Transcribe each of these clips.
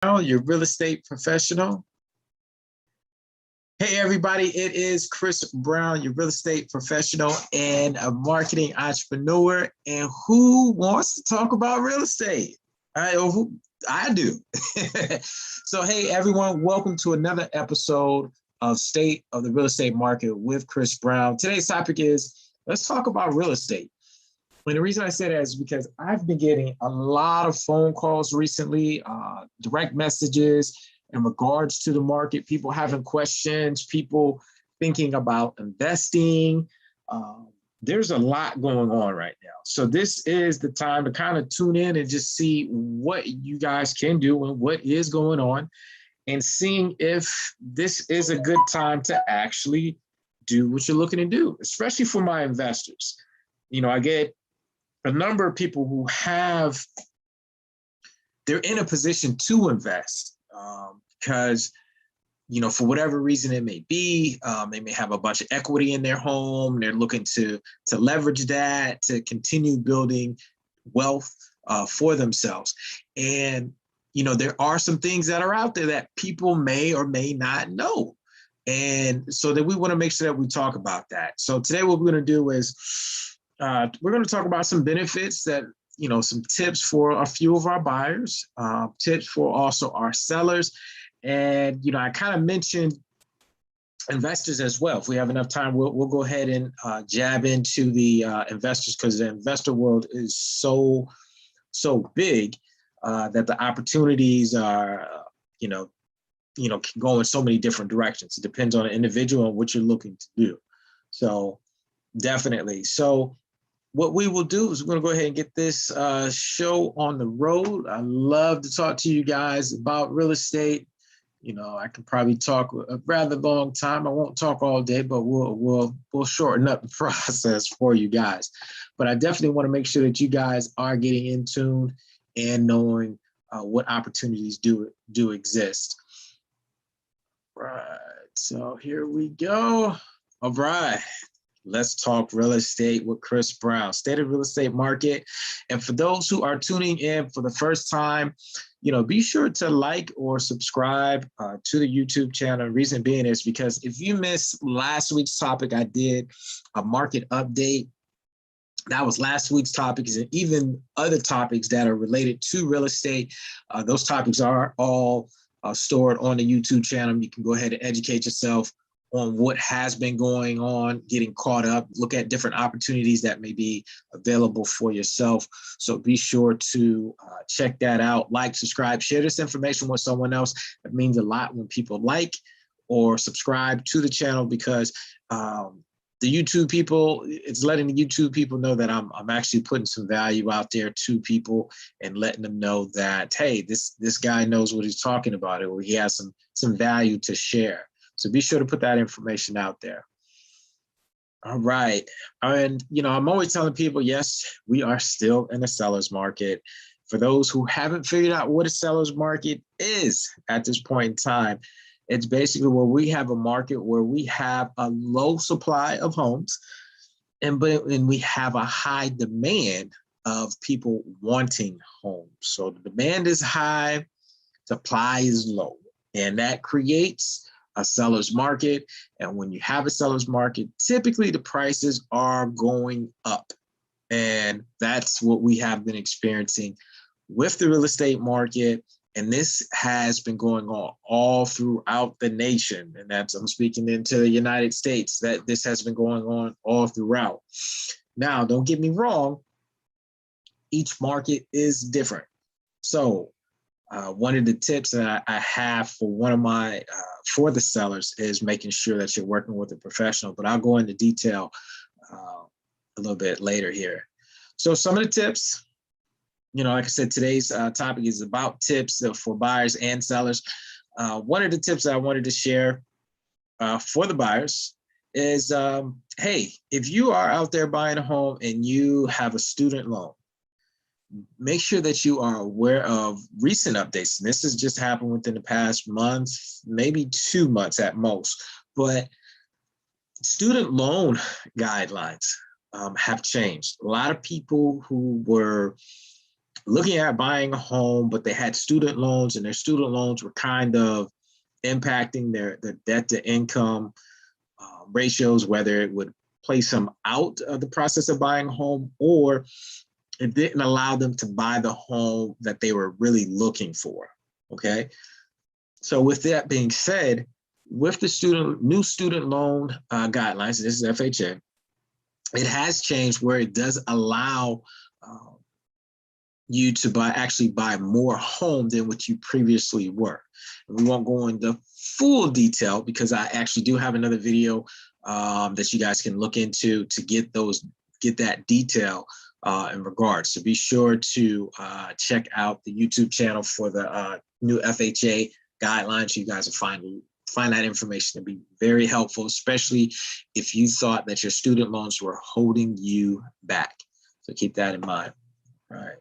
Your real estate professional. Hey, everybody, it is Chris Brown, your real estate professional and a marketing entrepreneur. And who wants to talk about real estate? I do. So, hey, everyone, welcome to another episode of State of the Real Estate Market with Chris Brown. Today's topic is let's talk about real estate. And the reason I say that is because I've been getting a lot of phone calls recently, direct messages in regards to the market, people having questions, people thinking about investing. There's a lot going on right now. So this is the time to kind of tune in and just see what you guys can do and what is going on and seeing if this is a good time to actually do what you're looking to do, especially for my investors. You know, I get a number of people who they're in a position to invest because, you know, for whatever reason it may be, they may have a bunch of equity in their home. They're looking to leverage that to continue building wealth for themselves. And, you know, there are some things that are out there that people may or may not know. And so that we want to make sure that we talk about that. So today what we're going to do is we're going to talk about some benefits that, you know, some tips for a few of our buyers, tips for also our sellers. And, you know, I kind of mentioned investors as well. If we have enough time, we'll go ahead and jab into the investors because the investor world is so big that the opportunities are, you know, can go in so many different directions. It depends on the individual and what you're looking to do. So definitely. So what we will do is we're going to go ahead and get this show on the road. I love to talk to you guys about real estate. You know, I can probably talk a rather long time. I won't talk all day, but we'll shorten up the process for you guys. But I definitely want to make sure that you guys are getting in tune and knowing what opportunities do exist. Right. So here we go. All right. Let's talk real estate with Chris Brown, state of real estate market. And for those who are tuning in for the first time, you know, be sure to like or subscribe to the YouTube channel. Reason being is because if you missed last week's topic, I did a market update. That was last week's topics and even other topics that are related to real estate. Those topics are all stored on the YouTube channel. You can go ahead and educate yourself on what has been going on, getting caught up, look at different opportunities that may be available for yourself. So be sure to check that out, like, subscribe, share this information with someone else. It means a lot when people like or subscribe to the channel because the YouTube people, it's letting the YouTube people know that I'm actually putting some value out there to people and letting them know that, hey, this guy knows what he's talking about or he has some value to share. So be sure to put that information out there. All right. And, you know, I'm always telling people, yes, we are still in a seller's market. For those who haven't figured out what a seller's market is at this point in time, it's basically where we have a market where we have a low supply of homes and we have a high demand of people wanting homes. So the demand is high, supply is low, and that creates a seller's market. And when you have a seller's market, typically the prices are going up. And that's what we have been experiencing with the real estate market. And this has been going on all throughout the nation. And that's, I'm speaking into the United States, that this has been going on all throughout. Now, don't get me wrong, each market is different. So one of the tips that I have for one of my, for the sellers is making sure that you're working with a professional, but I'll go into detail a little bit later here. So some of the tips, you know, like I said, today's topic is about tips for buyers and sellers. One of the tips that I wanted to share for the buyers is, hey, if you are out there buying a home and you have a student loan, make sure that you are aware of recent updates. And this has just happened within the past month, maybe 2 months at most. But student loan guidelines have changed. A lot of people who were looking at buying a home, but they had student loans, and their student loans were kind of impacting their debt to income ratios, whether it would place them out of the process of buying a home, or it didn't allow them to buy the home that they were really looking for. Okay. So with that being said, with the new student loan guidelines, this is FHA, it has changed where it does allow you to actually buy more home than what you previously were. And we won't go into full detail because I actually do have another video that you guys can look into to get that detail in regards. So be sure to check out the YouTube channel for the new FHA guidelines. You guys will find that information to be very helpful, especially if you thought that your student loans were holding you back. So keep that in mind. All right.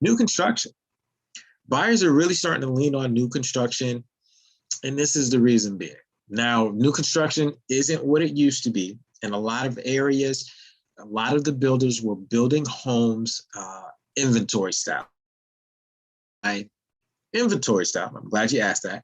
New construction. Buyers are really starting to lean on new construction, and this is the reason being. Now, new construction isn't what it used to be. In a lot of areas, a lot of the builders were building homes inventory style. Inventory style. I'm glad you asked that.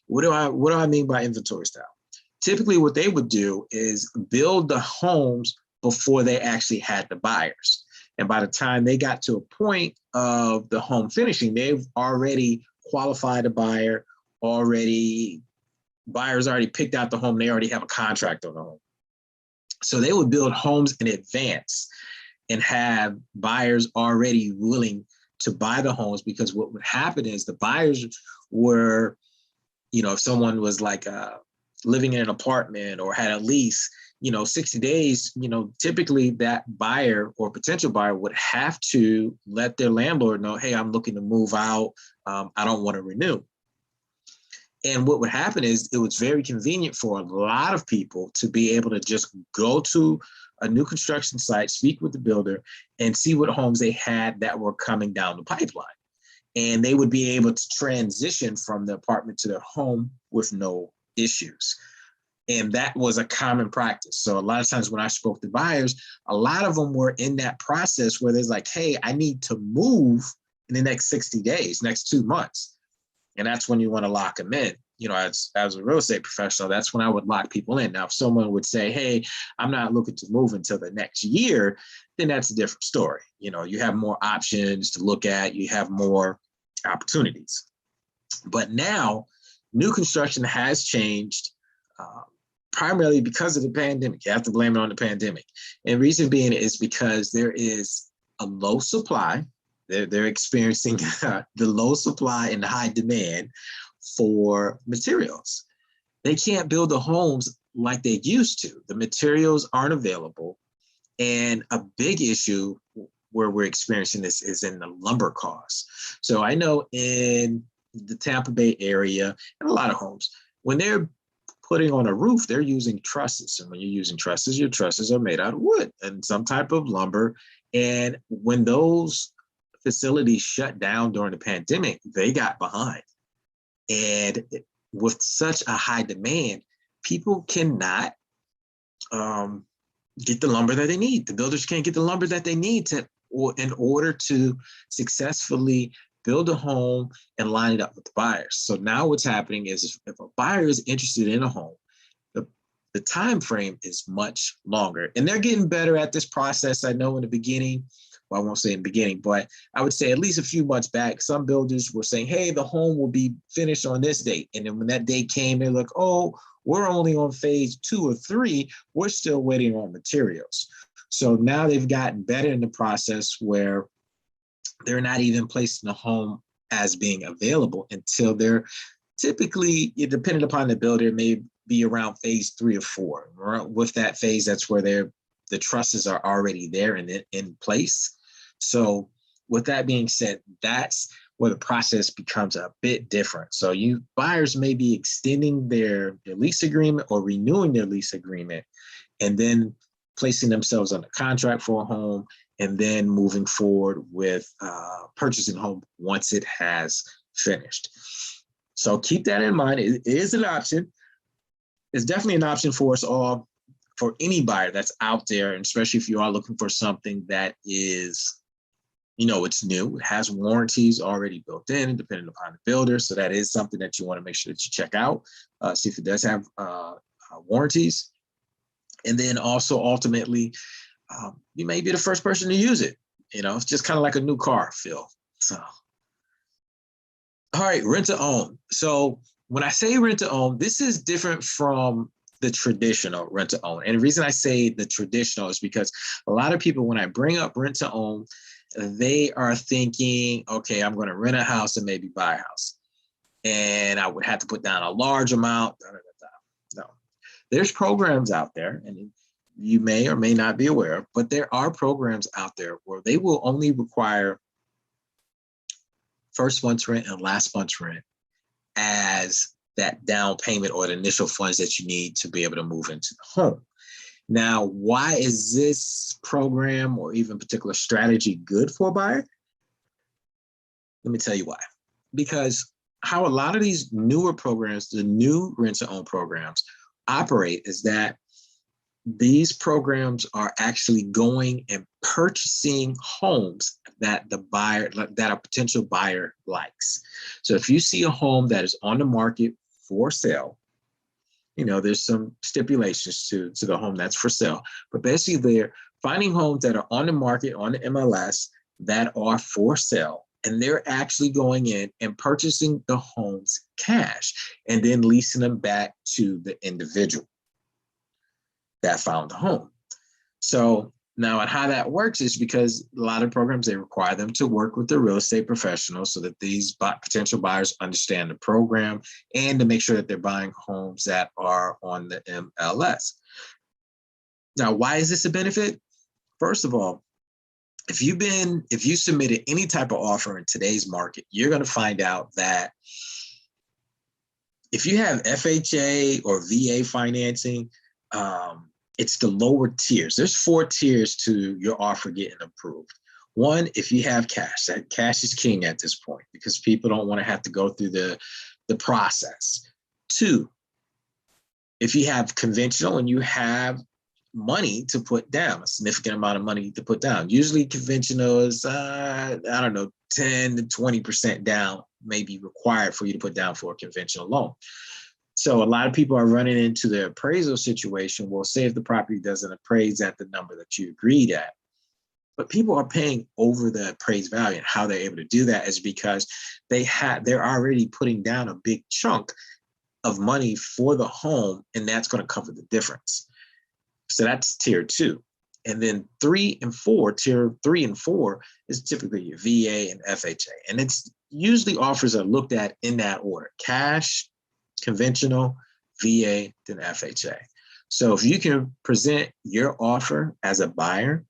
What do I mean by inventory style? Typically, what they would do is build the homes before they actually had the buyers. And by the time they got to a point of the home finishing, they've already qualified a buyer, buyers already picked out the home, they already have a contract on the home. So they would build homes in advance and have buyers already willing to buy the homes, because what would happen is the buyers were, if someone was like living in an apartment or had a lease, 60 days, typically that buyer or potential buyer would have to let their landlord know, hey, I'm looking to move out. I don't want to renew. And what would happen is it was very convenient for a lot of people to be able to just go to a new construction site, speak with the builder, and see what homes they had that were coming down the pipeline. And they would be able to transition from the apartment to their home with no issues. And that was a common practice. So a lot of times when I spoke to buyers, a lot of them were in that process where there's like, hey, I need to move in the next 60 days, next 2 months. And that's when you want to lock them in. As a real estate professional, that's when I would lock people in. Now, if someone would say, hey, I'm not looking to move until the next year, then that's a different story. You have more options to look at, you have more opportunities. But now, new construction has changed primarily because of the pandemic. You have to blame it on the pandemic. And reason being is because there is a low supply. They're experiencing the low supply and high demand for materials. They can't build the homes like they used to. The materials aren't available. And a big issue where we're experiencing this is in the lumber costs. So I know in the Tampa Bay area, and a lot of homes, when they're putting on a roof, they're using trusses. And when you're using trusses, your trusses are made out of wood and some type of lumber. And when those facilities shut down during the pandemic, they got behind. And with such a high demand, people cannot get the lumber that they need. The builders can't get the lumber that they need in order to successfully build a home and line it up with the buyers. So now what's happening is if a buyer is interested in a home, the time frame is much longer. And they're getting better at this process. I know in the beginning, well, I won't say in the beginning, but I would say at least a few months back, some builders were saying, hey, the home will be finished on this date. And then when that date came, they're like, oh, we're only on phase 2 or 3. We're still waiting on materials. So now they've gotten better in the process where they're not even placing the home as being available until they're typically, depending upon the builder, it may be around phase 3 or 4. With that phase, that's where the trusses are already there and in place. So with that being said, that's where the process becomes a bit different. So buyers may be extending their lease agreement or renewing their lease agreement and then placing themselves under contract for a home and then moving forward with purchasing a home once it has finished. So keep that in mind. It is an option. It's definitely an option for us all, for any buyer that's out there, and especially if you are looking for something that is, it's new. It has warranties already built in, depending upon the builder. So that is something that you want to make sure that you check out, see if it does have warranties. And then also ultimately, you may be the first person to use it. It's just kind of like a new car, Phil. So, all right, rent to own. So when I say rent to own, this is different from the traditional rent to own. And the reason I say the traditional is because a lot of people, when I bring up rent to own, they are thinking, okay, I'm going to rent a house and maybe buy a house. And I would have to put down a large amount. No, there's programs out there, and you may or may not be aware, but there are programs out there where they will only require first month's rent and last month's rent as that down payment or the initial funds that you need to be able to move into the home. Now, why is this program or even particular strategy good for a buyer? Let me tell you why. Because how a lot of these newer programs, the new rent-to-own programs, operate is that these programs are actually going and purchasing homes that that a potential buyer likes. So if you see a home that is on the market for sale, there's some stipulations to the home that's for sale, but basically they're finding homes that are on the market on the MLS that are for sale, and they're actually going in and purchasing the homes cash and then leasing them back to the individual that found the home. So now, and how that works is because a lot of programs, they require them to work with the real estate professionals so that these potential buyers understand the program and to make sure that they're buying homes that are on the MLS. Now, why is this a benefit? First of all, if you submitted any type of offer in today's market, you're going to find out that if you have FHA or VA financing, it's the lower tiers. There's 4 tiers to your offer getting approved. One, if you have cash, that cash is king at this point because people don't want to have to go through the process. 2, if you have conventional and you have money to put down, a significant amount of money to put down. Usually conventional is, 10 to 20% down may be required for you to put down for a conventional loan. So a lot of people are running into the appraisal situation. Well, say if the property doesn't appraise at the number that you agreed at, but people are paying over the appraised value. And how they're able to do that is because they're already putting down a big chunk of money for the home, and that's going to cover the difference. So that's tier 2. And then 3 and 4, tier 3 and 4 is typically your VA and FHA. And it's usually offers are looked at in that order: cash, conventional, VA, then FHA. So if you can present your offer as a buyer,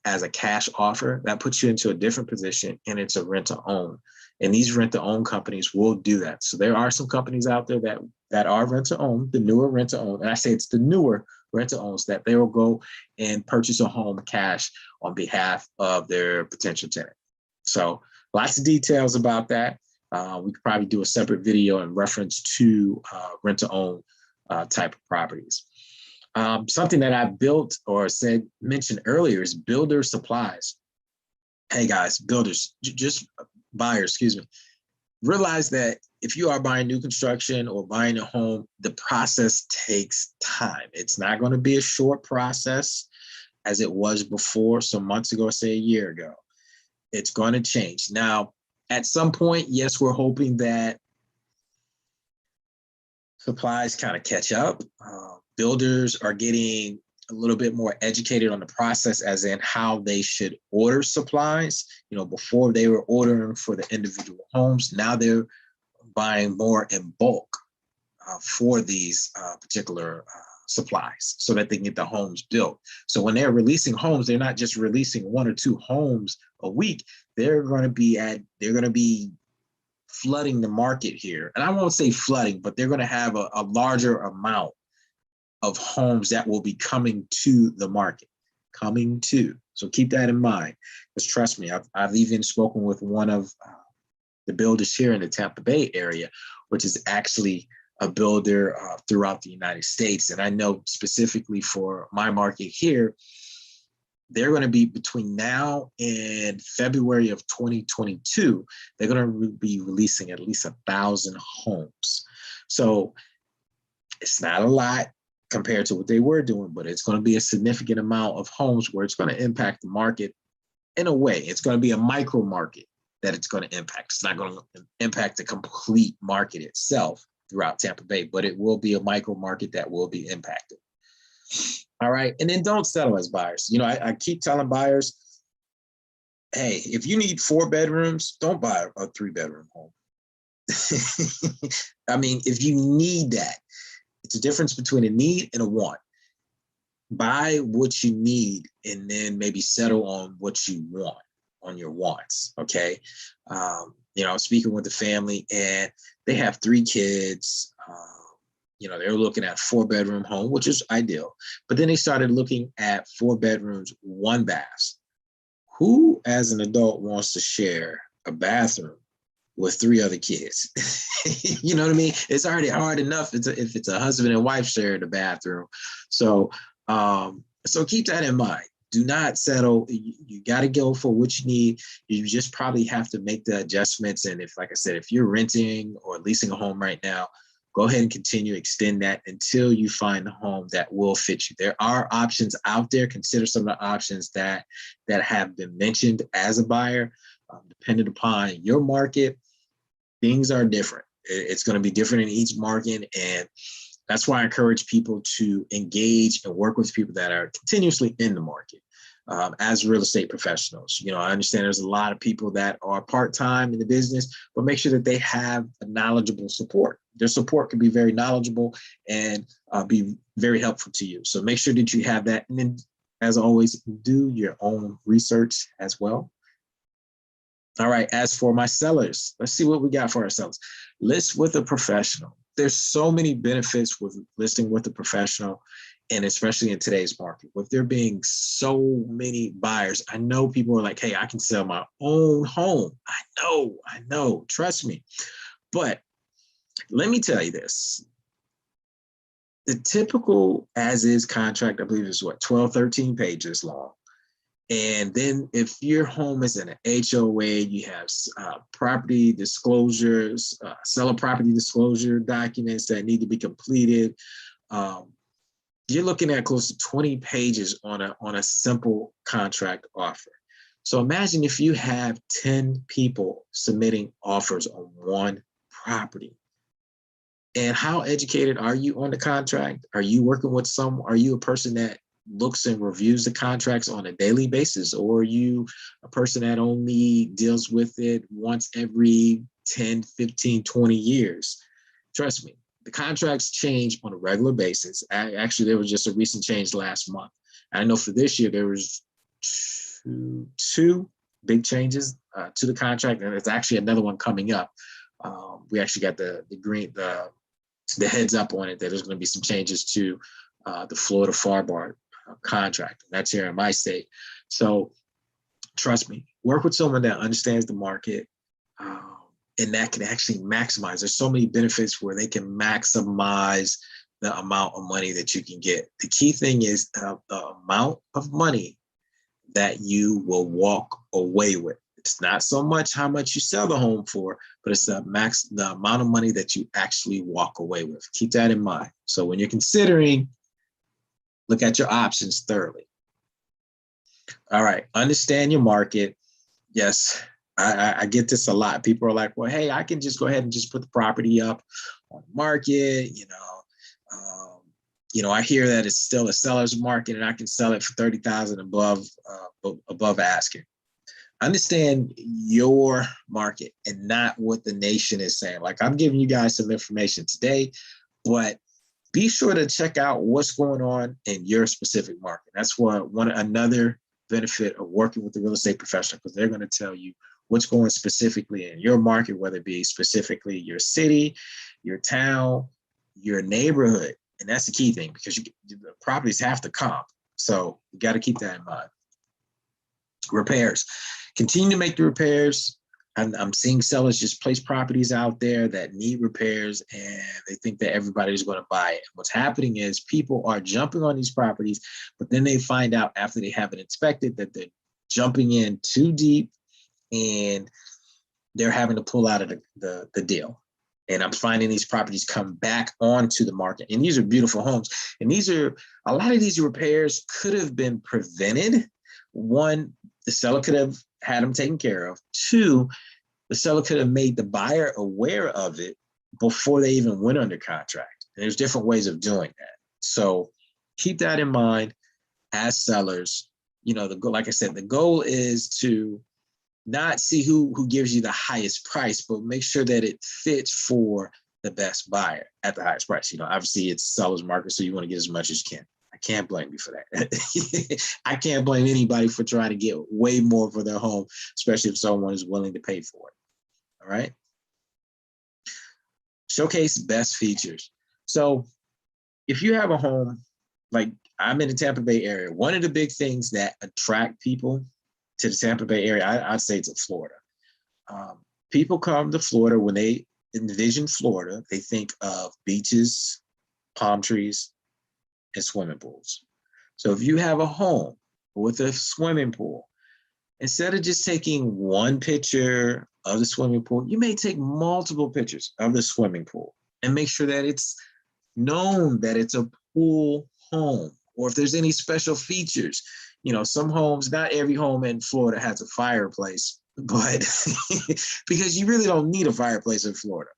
as a cash offer, that puts you into a different position, and it's a rent to own. And these rent to own companies will do that. So there are some companies out there that are rent to own, the newer rent to own. And I say it's the newer rent to owns that they will go and purchase a home cash on behalf of their potential tenant. So lots of details about that. We could probably do a separate video in reference to rent to own type of properties. Something that I built or mentioned earlier is builder supplies. Hey guys, builders, just buyers, excuse me. Realize that if you are buying new construction or buying a home, the process takes time. It's not going to be a short process as it was before, some months ago, say a year ago. It's going to change. Now, at some point, yes, we're hoping that supplies kind of catch up. Builders are getting a little bit more educated on the process, as in how they should order supplies. Before they were ordering for the individual homes, now they're buying more in bulk for these particular supplies so that they can get the homes built. So when they're releasing homes, they're not just releasing 1 or 2 homes a week. They're going to be flooding the market here. And I won't say flooding, but they're going to have a larger amount of homes that will be coming to the market, So keep that in mind, because trust me, I've even spoken with one of the builders here in the Tampa Bay area, which is actually a builder throughout the United States. And I know specifically for my market here, they're going to be between now and February of 2022, they're going to be releasing at least 1,000 homes. So it's not a lot compared to what they were doing, but it's going to be a significant amount of homes where it's going to impact the market in a way. It's going to be a micro market that it's going to impact. It's not going to impact the complete market itself throughout Tampa Bay, but it will be a micro market that will be impacted. All right. And then don't settle as buyers. You know, I keep telling buyers, hey, if you need 4 bedrooms, don't buy a 3-bedroom home. I mean, if you need that, it's a difference between a need and a want. Buy what you need and then maybe settle on what you want, on your wants. Okay. You know, I was speaking with the family and they have 3 kids. You know, they're looking at 4-bedroom home, which is ideal. But then they started looking at 4 bedrooms, 1 bath. Who, as an adult, wants to share a bathroom with 3 other kids? You know what I mean? It's already hard enough if it's a husband and wife sharing the bathroom. So, so keep that in mind. Do not settle. You got to go for what you need. You just probably have to make the adjustments. And if, like I said, if you're renting or leasing a home right now, go ahead and continue, extend that until you find a home that will fit you. There are options out there. Consider some of the options that have been mentioned as a buyer. Depending upon your market, things are different. It's going to be different in each market. And that's why I encourage people to engage and work with people that are continuously in the market. As real estate professionals, you know, I understand there's a lot of people that are part-time in the business, but make sure that they have a knowledgeable support. Their support can be very knowledgeable and be very helpful to you. So make sure that you have that. And then, as always, do your own research as well. All right, as for my sellers, let's see what we got for our sellers. List with a professional. There's so many benefits with listing with a professional, and especially in today's market, with there being so many buyers. I know people are like, hey, I can sell my own home. I know, trust me. But let me tell you this. The typical as-is contract, I believe, is what, 12, 13 pages long. And then if your home is in an HOA, you have property disclosures, seller property disclosure documents that need to be completed. You're looking at close to 20 pages on a simple contract offer. So imagine if you have 10 people submitting offers on one property. And how educated are you on the contract? Are you working with are you a person that looks and reviews the contracts on a daily basis? Or are you a person that only deals with it once every 10, 15, 20 years? Trust me, the contracts change on a regular basis. Actually, there was just a recent change last month. I know for this year, there was two big changes to the contract, and there's actually another one coming up. We actually got the heads up on it that there's going to be some changes to the Florida FAR bar contract. That's here in my state. So trust me, work with someone that understands the market and that can actually maximize. There's so many benefits where they can maximize the amount of money that you can get. The key thing is the amount of money that you will walk away with. It's not so much how much you sell the home for, but it's the amount of money that you actually walk away with. Keep that in mind. So when you're considering, look at your options thoroughly. All right, understand your market. Yes, I get this a lot. People are like, well, hey, I can just go ahead and just put the property up on the market. I hear that it's still a seller's market and I can sell it for $30,000 above asking. Understand your market and not what the nation is saying. Like, I'm giving you guys some information today, but be sure to check out what's going on in your specific market. That's another benefit of working with the real estate professional, because they're going to tell you what's going specifically in your market, whether it be specifically your city, your town, your neighborhood. And that's the key thing, because the properties have to comp. So you got to keep that in mind. Repairs. Continue to make the repairs. I'm seeing sellers just place properties out there that need repairs and they think that everybody's going to buy it. What's happening is people are jumping on these properties, but then they find out after they have it inspected that they're jumping in too deep and they're having to pull out of the deal. And I'm finding these properties come back onto the market. And these are beautiful homes. And a lot of these repairs could have been prevented. One, the seller could have had them taken care of. Two, the seller could have made the buyer aware of it before they even went under contract. And there's different ways of doing that. So keep that in mind as sellers. Like I said, the goal is to not see who gives you the highest price, but make sure that it fits for the best buyer at the highest price. Obviously it's seller's market, so you want to get as much as you can. I can't blame you for that. I can't blame anybody for trying to get way more for their home, especially if someone is willing to pay for it. All right. Showcase best features. So if you have a home, like I'm in the Tampa Bay area, one of the big things that attract people to the Tampa Bay area, I'd say to Florida. People come to Florida when they envision Florida, they think of beaches, palm trees, and swimming pools. So if you have a home with a swimming pool, instead of just taking one picture of the swimming pool, you may take multiple pictures of the swimming pool and make sure that it's known that it's a pool home, or if there's any special features. Some homes, not every home in Florida has a fireplace, but because you really don't need a fireplace in Florida.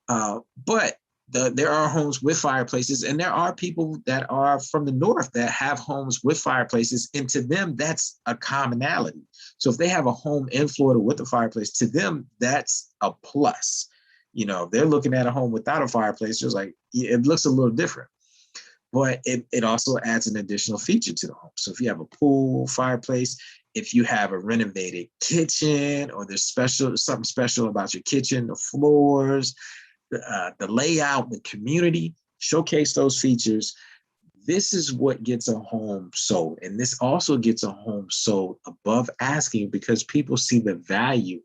But there are homes with fireplaces, and there are people that are from the north that have homes with fireplaces, and to them, that's a commonality. So if they have a home in Florida with a fireplace, to them, that's a plus. They're looking at a home without a fireplace, just like it looks a little different. But it also adds an additional feature to the home. So if you have a pool, fireplace, if you have a renovated kitchen, or there's something special about your kitchen, the floors, the layout, the community, showcase those features. This is what gets a home sold. And this also gets a home sold above asking, because people see the value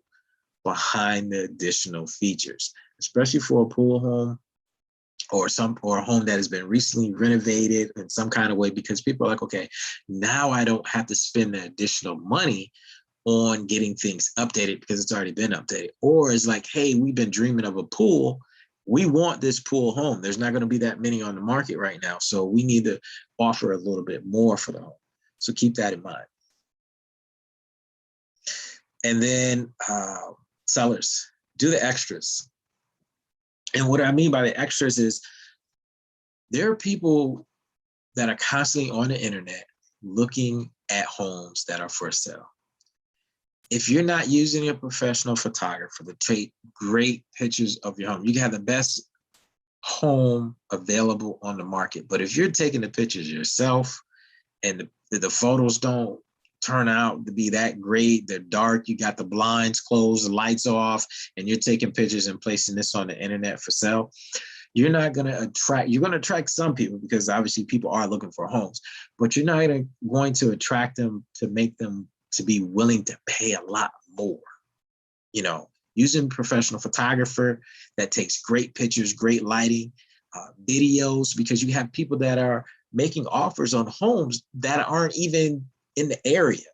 behind the additional features, especially for a pool home or a home that has been recently renovated in some kind of way, because people are like, okay, now I don't have to spend the additional money on getting things updated because it's already been updated. Or it's like, hey, we've been dreaming of a pool. We want this pool home. There's not going to be that many on the market right now. So we need to offer a little bit more for the home. So keep that in mind. And then sellers, do the extras. And what I mean by the extras is there are people that are constantly on the internet looking at homes that are for sale. If you're not using a professional photographer to take great pictures of your home, you can have the best home available on the market. But if you're taking the pictures yourself and the photos don't turn out to be that great, they're dark, you got the blinds closed, the lights off, and you're taking pictures and placing this on the internet for sale, you're going to attract some people, because obviously people are looking for homes, but you're not going to attract them to make them to be willing to pay a lot more. Using professional photographer that takes great pictures, great lighting, videos, because you have people that are making offers on homes that aren't even in the area,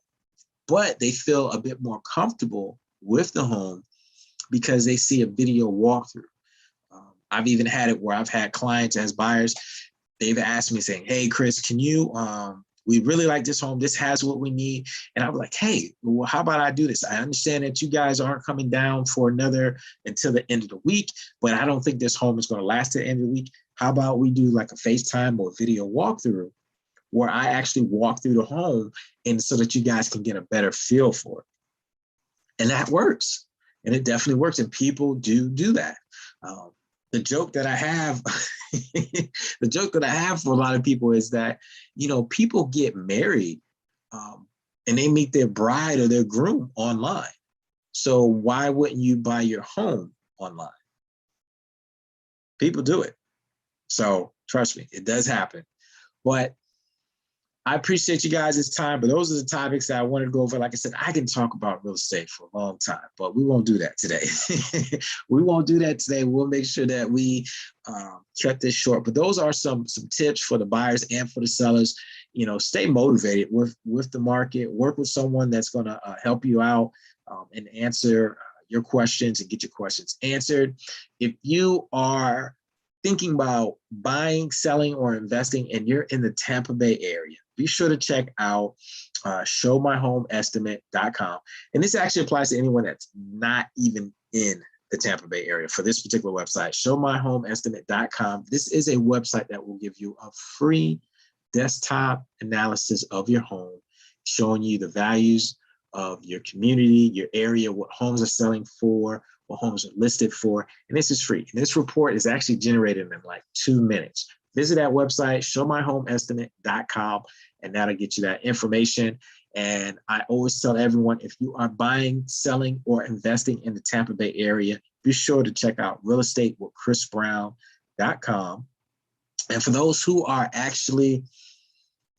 but they feel a bit more comfortable with the home because they see a video walkthrough. I've even had it where I've had clients as buyers, they've asked me saying, hey, Chris, can you, we really like this home. This has what we need. And I'm like, hey, well, how about I do this? I understand that you guys aren't coming down for until the end of the week, but I don't think this home is going to last to the end of the week. How about we do like a FaceTime or video walkthrough where I actually walk through the home, and so that you guys can get a better feel for it. And that works. And it definitely works. And people do that. The joke that I have, for a lot of people is that, people get married and they meet their bride or their groom online. So why wouldn't you buy your home online? People do it. So trust me, it does happen. But I appreciate you guys' time, but those are the topics that I wanted to go over. Like I said, I can talk about real estate for a long time, but we won't do that today. We won't do that today. We'll make sure that we cut this short. But those are some tips for the buyers and for the sellers. You know, stay motivated with the market. Work with someone that's going to help you out and answer your questions and get your questions answered. If you are thinking about buying, selling, or investing, and you're in the Tampa Bay area, be sure to check out showmyhomeestimate.com. And this actually applies to anyone that's not even in the Tampa Bay area. For this particular website, showmyhomeestimate.com. This is a website that will give you a free desktop analysis of your home, showing you the values of your community, your area, what homes are selling for, what homes are listed for, and this is free. And this report is actually generated in like 2 minutes. Visit that website, showmyhomeestimate.com, and that'll get you that information. And I always tell everyone, if you are buying, selling, or investing in the Tampa Bay area, be sure to check out realestatewithchrisbrown.com. And for those who are actually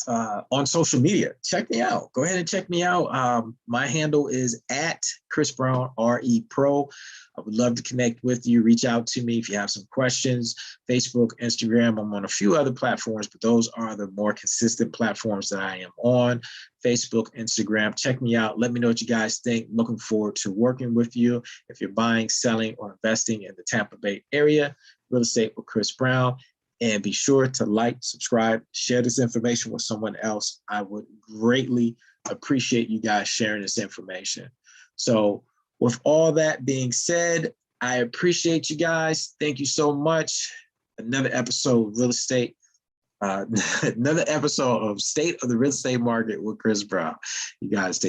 on social media, check me out. Go ahead and check me out. My handle is at Chris Brown RE Pro. I would love to connect with you. Reach out to me if you have some questions. Facebook, Instagram. I'm on a few other platforms, but those are the more consistent platforms that I am on. Facebook, Instagram. Check me out. Let me know what you guys think. Looking forward to working with you. If you're buying, selling, or investing in the Tampa Bay area, Real Estate with Chris Brown. And be sure to like, subscribe, share this information with someone else. I would greatly appreciate you guys sharing this information. So with all that being said, I appreciate you guys. Thank you so much. Another episode of Real Estate, another episode of State of the Real Estate Market with Chris Brown. You guys take